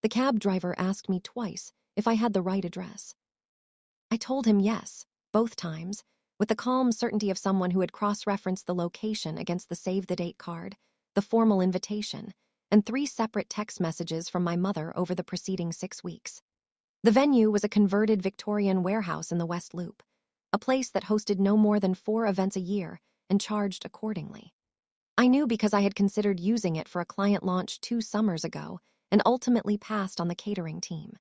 The cab driver asked me twice if I had the right address. I told him yes, both times, with the calm certainty of someone who had cross-referenced the location against the save-the-date card, the formal invitation, and 3 separate text messages from my mother over the preceding 6 weeks. The venue was a converted Victorian warehouse in the West Loop, a place that hosted no more than 4 events a year and charged accordingly. I knew because I had considered using it for a client launch 2 summers ago and ultimately passed on the catering team.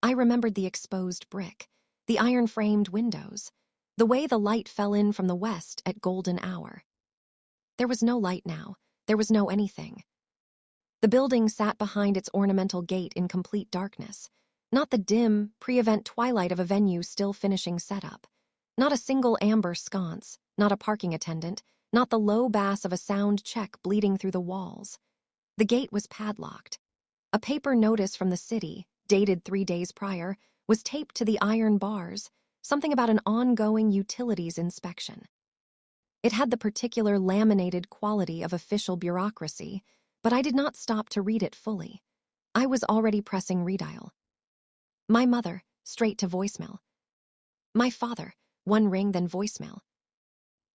I remembered the exposed brick, the iron-framed windows, the way the light fell in from the west at golden hour. There was no light now. There was no anything. The building sat behind its ornamental gate in complete darkness, not the dim, pre-event twilight of a venue still finishing setup. Not a single amber sconce, not a parking attendant, not the low bass of a sound check bleeding through the walls. The gate was padlocked. A paper notice from the city, dated 3 days prior, was taped to the iron bars, something about an ongoing utilities inspection. It had the particular laminated quality of official bureaucracy, but I did not stop to read it fully. I was already pressing redial. My mother, straight to voicemail. My father, 1 ring, then voicemail.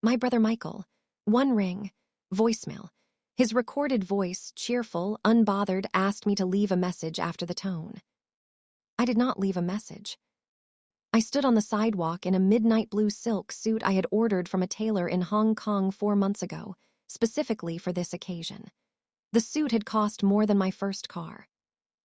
My brother Michael, 1 ring, voicemail. His recorded voice, cheerful, unbothered, asked me to leave a message after the tone. I did not leave a message. I stood on the sidewalk in a midnight blue silk suit I had ordered from a tailor in Hong Kong 4 months ago, specifically for this occasion. The suit had cost more than my first car.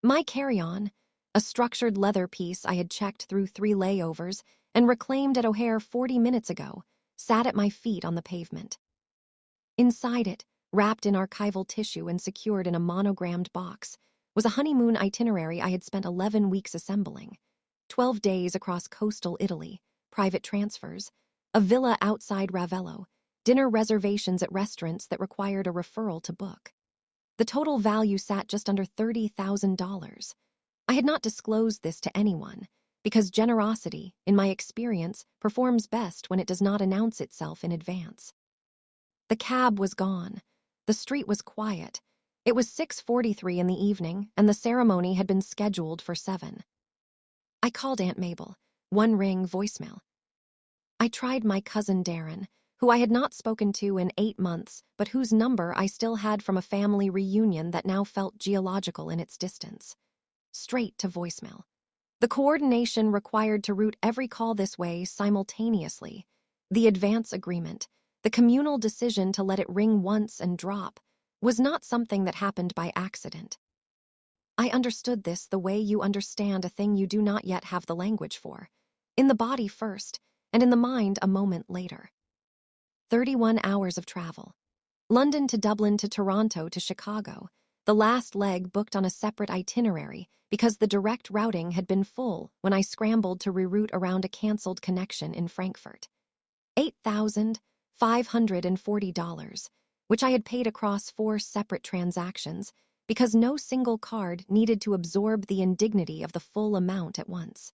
My carry-on, a structured leather piece I had checked through 3 layovers and reclaimed at O'Hare 40 minutes ago, sat at my feet on the pavement. Inside it, wrapped in archival tissue and secured in a monogrammed box, was a honeymoon itinerary I had spent 11 weeks assembling. 12 days across coastal Italy, private transfers, a villa outside Ravello, dinner reservations at restaurants that required a referral to book. The total value sat just under $30,000. I had not disclosed this to anyone, because generosity, in my experience, performs best when it does not announce itself in advance. The cab was gone. The street was quiet. It was 6:43 in the evening, and the ceremony had been scheduled for 7. I called Aunt Mabel, 1 ring, voicemail. I tried my cousin Darren, who I had not spoken to in 8 months, but whose number I still had from a family reunion that now felt geological in its distance. Straight to voicemail. The coordination required to route every call this way simultaneously, the advance agreement, the communal decision to let it ring once and drop, was not something that happened by accident. I understood this the way you understand a thing you do not yet have the language for, in the body first, and in the mind a moment later. 31 hours of travel. London to Dublin to Toronto to Chicago, the last leg booked on a separate itinerary because the direct routing had been full when I scrambled to reroute around a cancelled connection in Frankfurt. $8,540, which I had paid across 4 separate transactions because no single card needed to absorb the indignity of the full amount at once.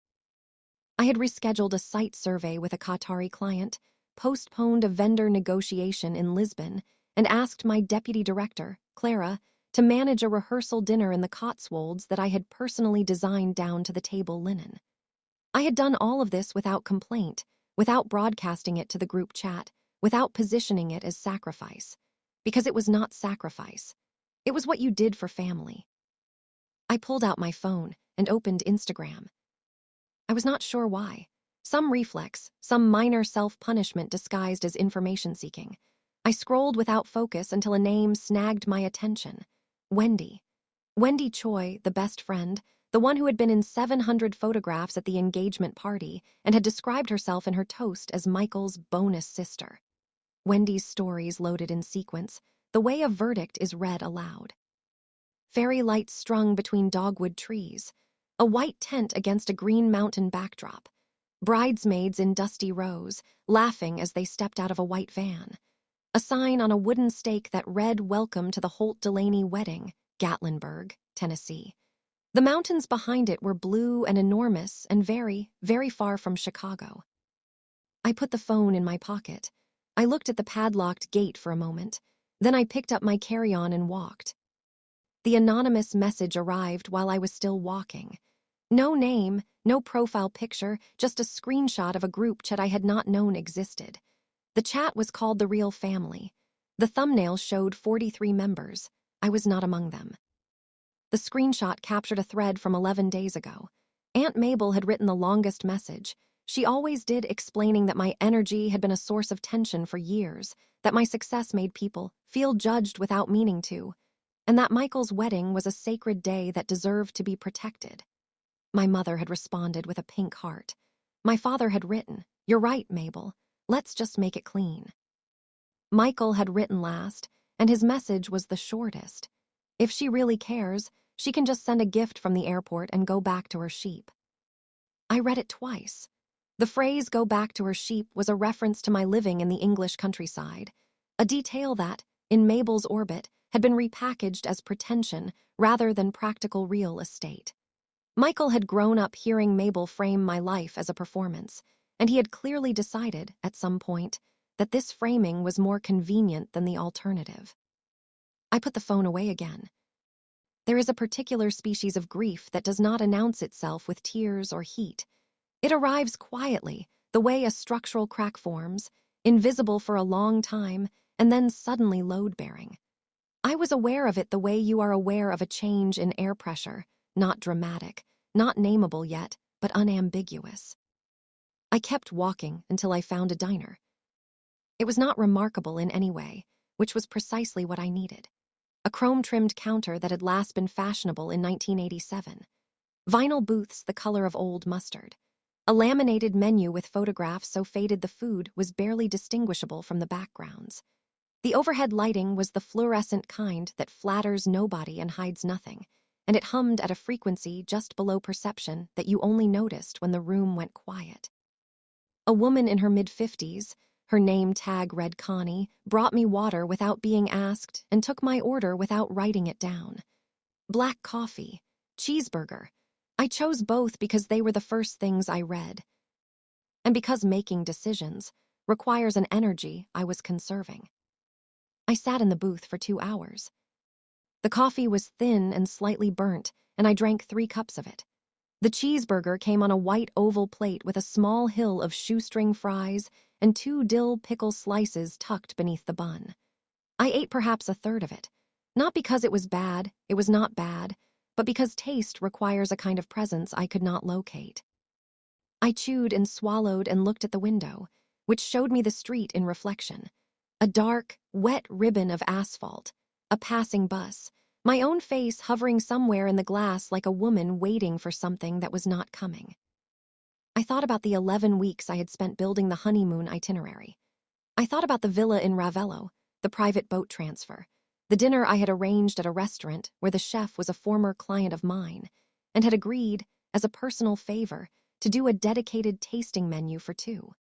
I had rescheduled a site survey with a Qatari client, postponed a vendor negotiation in Lisbon, and asked my deputy director, Clara, to manage a rehearsal dinner in the Cotswolds that I had personally designed down to the table linen. I had done all of this without complaint, without broadcasting it to the group chat, without positioning it as sacrifice, because it was not sacrifice. It was what you did for family. I pulled out my phone and opened Instagram. I was not sure why. Some reflex, some minor self-punishment disguised as information-seeking. I scrolled without focus until a name snagged my attention. Wendy. Wendy Choi, the best friend, the one who had been in 700 photographs at the engagement party and had described herself in her toast as Michael's bonus sister. Wendy's stories loaded in sequence, the way a verdict is read aloud. Fairy lights strung between dogwood trees, a white tent against a green mountain backdrop, bridesmaids in dusty rows, laughing as they stepped out of a white van, a sign on a wooden stake that read "Welcome to the Holt-Delaney Wedding, Gatlinburg, Tennessee." The mountains behind it were blue and enormous and very, very far from Chicago. I put the phone in my pocket. I looked at the padlocked gate for a moment. Then I picked up my carry-on and walked. The anonymous message arrived while I was still walking. No name, no profile picture, just a screenshot of a group chat I had not known existed. The chat was called The Real Family. The thumbnail showed 43 members. I was not among them. The screenshot captured a thread from 11 days ago. Aunt Mabel had written the longest message. She always did, explaining that my energy had been a source of tension for years, that my success made people feel judged without meaning to, and that Michael's wedding was a sacred day that deserved to be protected. My mother had responded with a pink heart. My father had written, "You're right, Mabel. Let's just make it clean." Michael had written last, and his message was the shortest. If she really cares, she can just send a gift from the airport and go back to her sheep. I read it twice. The phrase "go back to her sheep" was a reference to my living in the English countryside, a detail that, in Mabel's orbit, had been repackaged as pretension rather than practical real estate. Michael had grown up hearing Mabel frame my life as a performance, and he had clearly decided, at some point, that this framing was more convenient than the alternative. I put the phone away again. There is a particular species of grief that does not announce itself with tears or heat. It arrives quietly, the way a structural crack forms, invisible for a long time, and then suddenly load-bearing. I was aware of it the way you are aware of a change in air pressure, not dramatic, not nameable yet, but unambiguous. I kept walking until I found a diner. It was not remarkable in any way, which was precisely what I needed. A chrome-trimmed counter that had last been fashionable in 1987. Vinyl booths the color of old mustard. A laminated menu with photographs so faded the food was barely distinguishable from the backgrounds. The overhead lighting was the fluorescent kind that flatters nobody and hides nothing, and it hummed at a frequency just below perception that you only noticed when the room went quiet. A woman in her mid-50s, her name tag read Connie, brought me water without being asked and took my order without writing it down. Black coffee, cheeseburger. I chose both because they were the first things I read. And because making decisions requires an energy I was conserving. I sat in the booth for 2 hours. The coffee was thin and slightly burnt, and I drank 3 cups of it. The cheeseburger came on a white oval plate with a small hill of shoestring fries and 2 dill pickle slices tucked beneath the bun. I ate perhaps a third of it, not because it was bad, it was not bad, but because taste requires a kind of presence I could not locate. I chewed and swallowed and looked at the window, which showed me the street in reflection. A dark, wet ribbon of asphalt, a passing bus, my own face hovering somewhere in the glass like a woman waiting for something that was not coming. I thought about the 11 weeks I had spent building the honeymoon itinerary. I thought about the villa in Ravello, the private boat transfer, the dinner I had arranged at a restaurant where the chef was a former client of mine and had agreed, as a personal favor, to do a dedicated tasting menu for 2.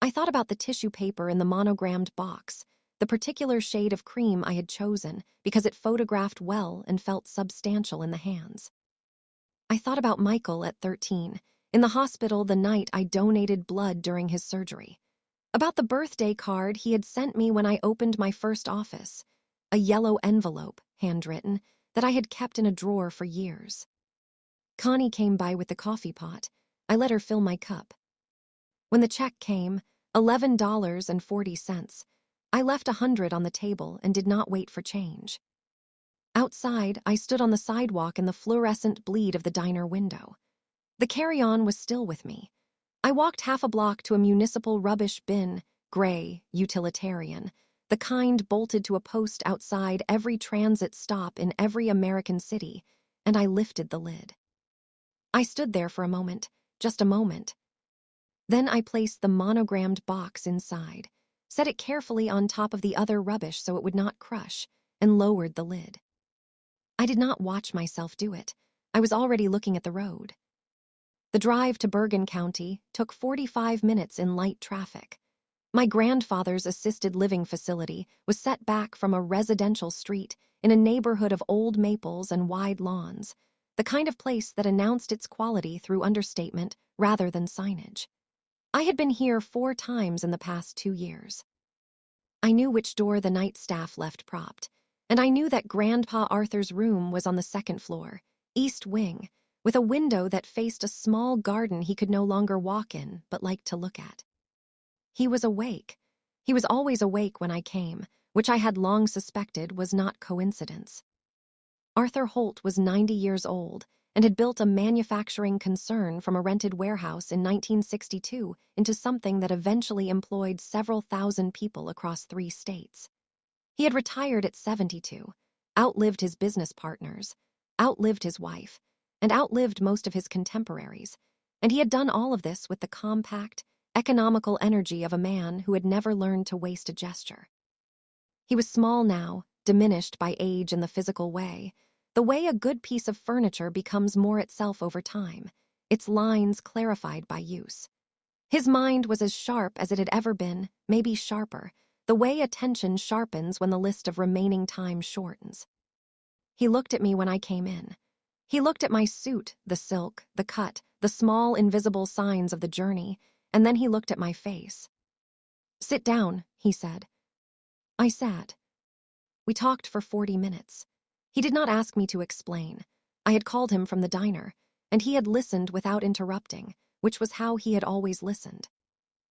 I thought about the tissue paper in the monogrammed box, the particular shade of cream I had chosen because it photographed well and felt substantial in the hands. I thought about Michael at 13, in the hospital the night I donated blood during his surgery. About the birthday card he had sent me when I opened my first office, a yellow envelope, handwritten, that I had kept in a drawer for years. Connie came by with the coffee pot. I let her fill my cup. When the check came, $11.40, I left $100 on the table and did not wait for change. Outside, I stood on the sidewalk in the fluorescent bleed of the diner window. The carry-on was still with me. I walked half a block to a municipal rubbish bin, gray, utilitarian, the kind bolted to a post outside every transit stop in every American city, and I lifted the lid. I stood there for a moment, just a moment. Then I placed the monogrammed box inside, set it carefully on top of the other rubbish so it would not crush, and lowered the lid. I did not watch myself do it. I was already looking at the road. The drive to Bergen County took 45 minutes in light traffic. My grandfather's assisted living facility was set back from a residential street in a neighborhood of old maples and wide lawns, the kind of place that announced its quality through understatement rather than signage. I had been here 4 times in the past 2 years. I knew which door the night staff left propped, and I knew that Grandpa Arthur's room was on the second floor, east wing, with a window that faced a small garden he could no longer walk in but liked to look at. He was awake. He was always awake when I came, which I had long suspected was not coincidence. Arthur Holt was 90 years old and had built a manufacturing concern from a rented warehouse in 1962 into something that eventually employed several thousand people across 3 states. He had retired at 72, outlived his business partners, outlived his wife, and outlived most of his contemporaries, and he had done all of this with the compact, economical energy of a man who had never learned to waste a gesture. He was small now, diminished by age in the physical way, the way a good piece of furniture becomes more itself over time, its lines clarified by use. His mind was as sharp as it had ever been, maybe sharper, the way attention sharpens when the list of remaining time shortens. He looked at me when I came in. He looked at my suit, the silk, the cut, the small invisible signs of the journey, and then he looked at my face. "Sit down," he said. I sat. We talked for 40 minutes. He did not ask me to explain. I had called him from the diner, and he had listened without interrupting, which was how he had always listened.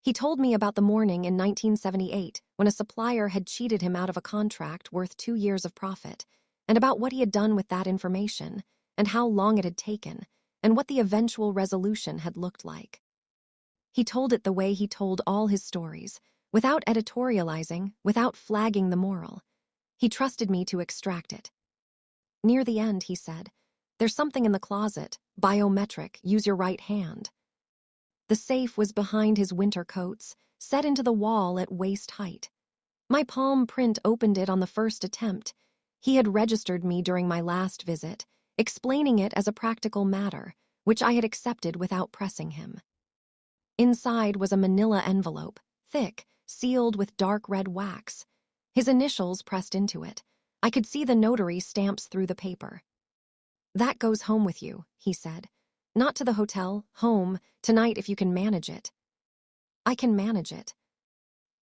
He told me about the morning in 1978 when a supplier had cheated him out of a contract worth 2 years of profit, and about what he had done with that information, and how long it had taken, and what the eventual resolution had looked like. He told it the way he told all his stories, without editorializing, without flagging the moral. He trusted me to extract it. Near the end, he said, "There's something in the closet, biometric, use your right hand." The safe was behind his winter coats, set into the wall at waist height. My palm print opened it on the first attempt. He had registered me during my last visit, explaining it as a practical matter, which I had accepted without pressing him. Inside was a manila envelope, thick, sealed with dark red wax. His initials pressed into it. I could see the notary stamps through the paper. "That goes home with you," he said. "Not to the hotel, home, tonight if you can manage it." "I can manage it."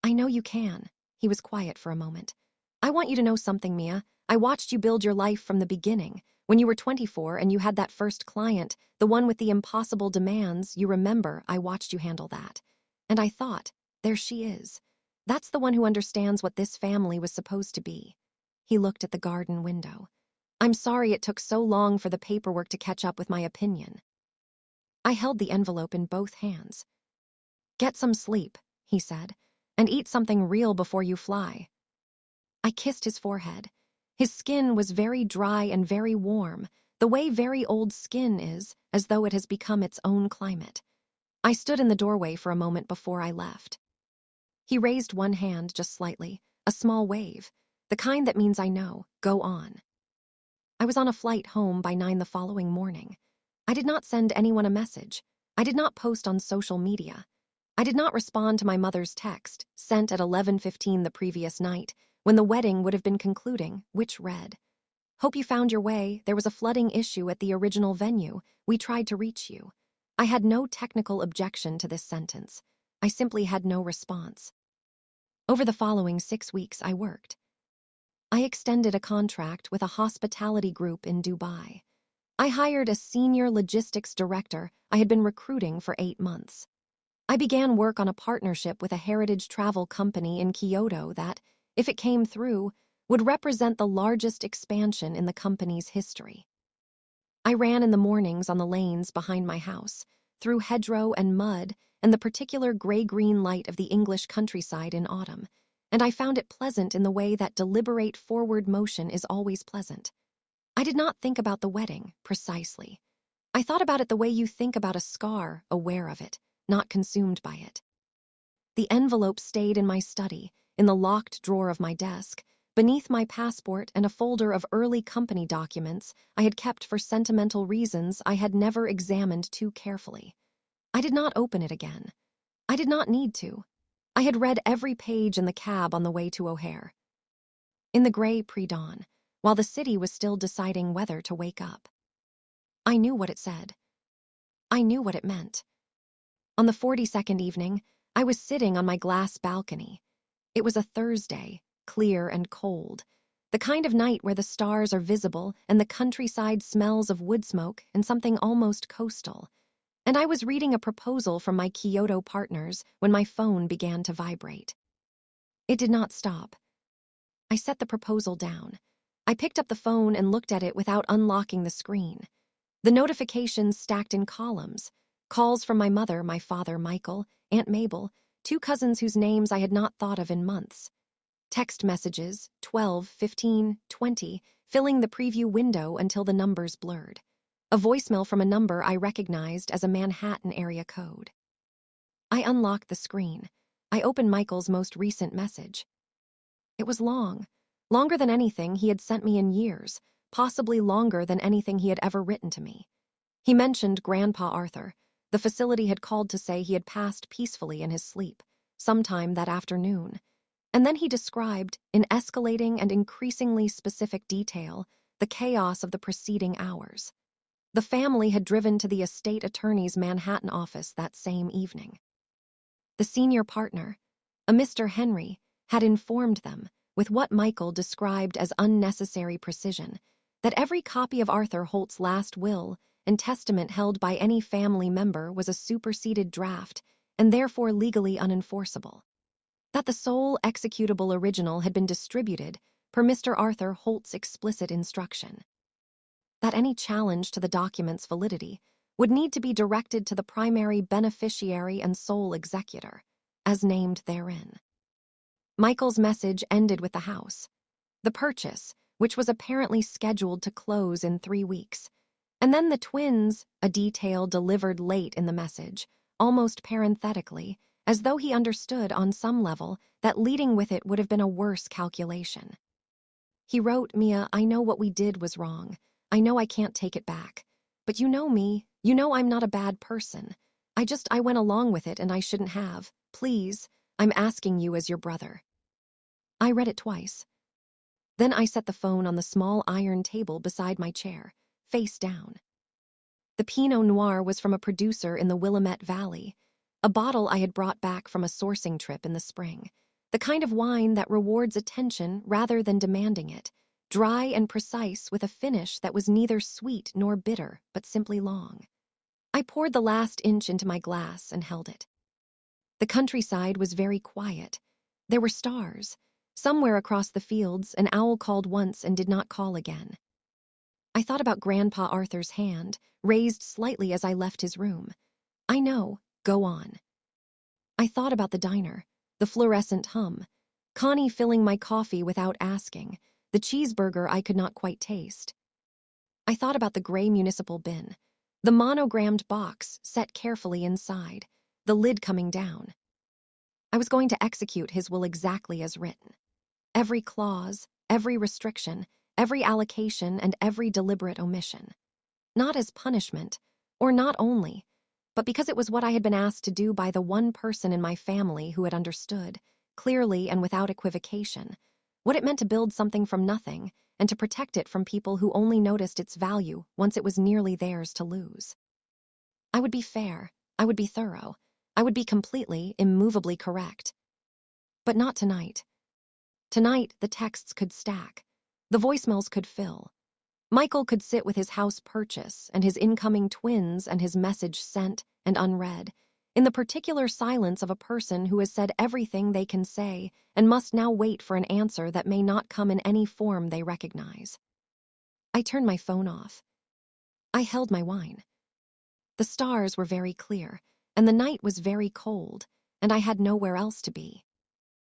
"I know you can." He was quiet for a moment. "I want you to know something, Mia. I watched you build your life from the beginning. When you were 24 and you had that first client, the one with the impossible demands, you remember, I watched you handle that. And I thought, there she is. That's the one who understands what this family was supposed to be." He looked at the garden window. "I'm sorry it took so long for the paperwork to catch up with my opinion." I held the envelope in both hands. "Get some sleep," he said, "and eat something real before you fly." I kissed his forehead. His skin was very dry and very warm, the way very old skin is, as though it has become its own climate. I stood in the doorway for a moment before I left. He raised one hand just slightly, a small wave, the kind that means I know, go on. I was on a flight home by 9 the following morning. I did not send anyone a message. I did not post on social media. I did not respond to my mother's text, sent at 11:15 the previous night, when the wedding would have been concluding, which read, "Hope you found your way. There was a flooding issue at the original venue. We tried to reach you." I had no technical objection to this sentence. I simply had no response. Over the following 6 weeks, I worked. I extended a contract with a hospitality group in Dubai. I hired a senior logistics director I had been recruiting for 8 months. I began work on a partnership with a heritage travel company in Kyoto that, if it came through, would represent the largest expansion in the company's history. I ran in the mornings on the lanes behind my house, through hedgerow and mud and the particular gray-green light of the English countryside in autumn, and I found it pleasant in the way that deliberate forward motion is always pleasant. I did not think about the wedding, precisely. I thought about it the way you think about a scar, aware of it, not consumed by it. The envelope stayed in my study, in the locked drawer of my desk, beneath my passport and a folder of early company documents I had kept for sentimental reasons I had never examined too carefully. I did not open it again. I did not need to. I had read every page in the cab on the way to O'Hare. In the gray pre-dawn, while the city was still deciding whether to wake up. I knew what it said. I knew what it meant. On the 42nd evening, I was sitting on my glass balcony. It was a Thursday, clear and cold. The kind of night where the stars are visible and the countryside smells of wood smoke and something almost coastal. And I was reading a proposal from my Kyoto partners when my phone began to vibrate. It did not stop. I set the proposal down. I picked up the phone and looked at it without unlocking the screen. The notifications stacked in columns. Calls from my mother, my father, Michael, Aunt Mabel, two cousins whose names I had not thought of in months. Text messages, 12, 15, 20, filling the preview window until the numbers blurred. A voicemail from a number I recognized as a Manhattan area code. I unlocked the screen. I opened Michael's most recent message. It was long, longer than anything he had sent me in years, possibly longer than anything he had ever written to me. He mentioned Grandpa Arthur. The facility had called to say he had passed peacefully in his sleep, sometime that afternoon. And then he described, in escalating and increasingly specific detail, the chaos of the preceding hours. The family had driven to the estate attorney's Manhattan office that same evening. The senior partner, a Mr. Henry, had informed them, with what Michael described as unnecessary precision, that every copy of Arthur Holt's last will and testament held by any family member was a superseded draft and therefore legally unenforceable. That the sole executable original had been distributed per Mr. Arthur Holt's explicit instruction. That any challenge to the document's validity would need to be directed to the primary beneficiary and sole executor, as named therein. Michael's message ended with the house. The purchase, which was apparently scheduled to close in 3 weeks. And then the twins, a detail delivered late in the message, almost parenthetically, as though he understood on some level that leading with it would have been a worse calculation. He wrote, "Mia, I know what we did was wrong. I know I can't take it back. But you know me. You know I'm not a bad person. I went along with it and I shouldn't have. Please, I'm asking you as your brother." I read it twice. Then I set the phone on the small iron table beside my chair, face down. The Pinot Noir was from a producer in the Willamette Valley, a bottle I had brought back from a sourcing trip in the spring, the kind of wine that rewards attention rather than demanding it, dry and precise with a finish that was neither sweet nor bitter, but simply long. I poured the last inch into my glass and held it. The countryside was very quiet. There were stars. Somewhere across the fields, an owl called once and did not call again. I thought about Grandpa Arthur's hand, raised slightly as I left his room. I know, go on. I thought about the diner, the fluorescent hum, Connie filling my coffee without asking, the cheeseburger I could not quite taste. I thought about the gray municipal bin, the monogrammed box set carefully inside, the lid coming down. I was going to execute his will exactly as written. Every clause, every restriction, every allocation, and every deliberate omission. Not as punishment, or not only, but because it was what I had been asked to do by the one person in my family who had understood, clearly and without equivocation, what it meant to build something from nothing and to protect it from people who only noticed its value once it was nearly theirs to lose. I would be fair, I would be thorough, I would be completely, immovably correct. But not tonight. Tonight, the texts could stack. The voicemails could fill. Michael could sit with his house purchase and his incoming twins and his message sent and unread, in the particular silence of a person who has said everything they can say and must now wait for an answer that may not come in any form they recognize. I turned my phone off. I held my wine. The stars were very clear, and the night was very cold, and I had nowhere else to be.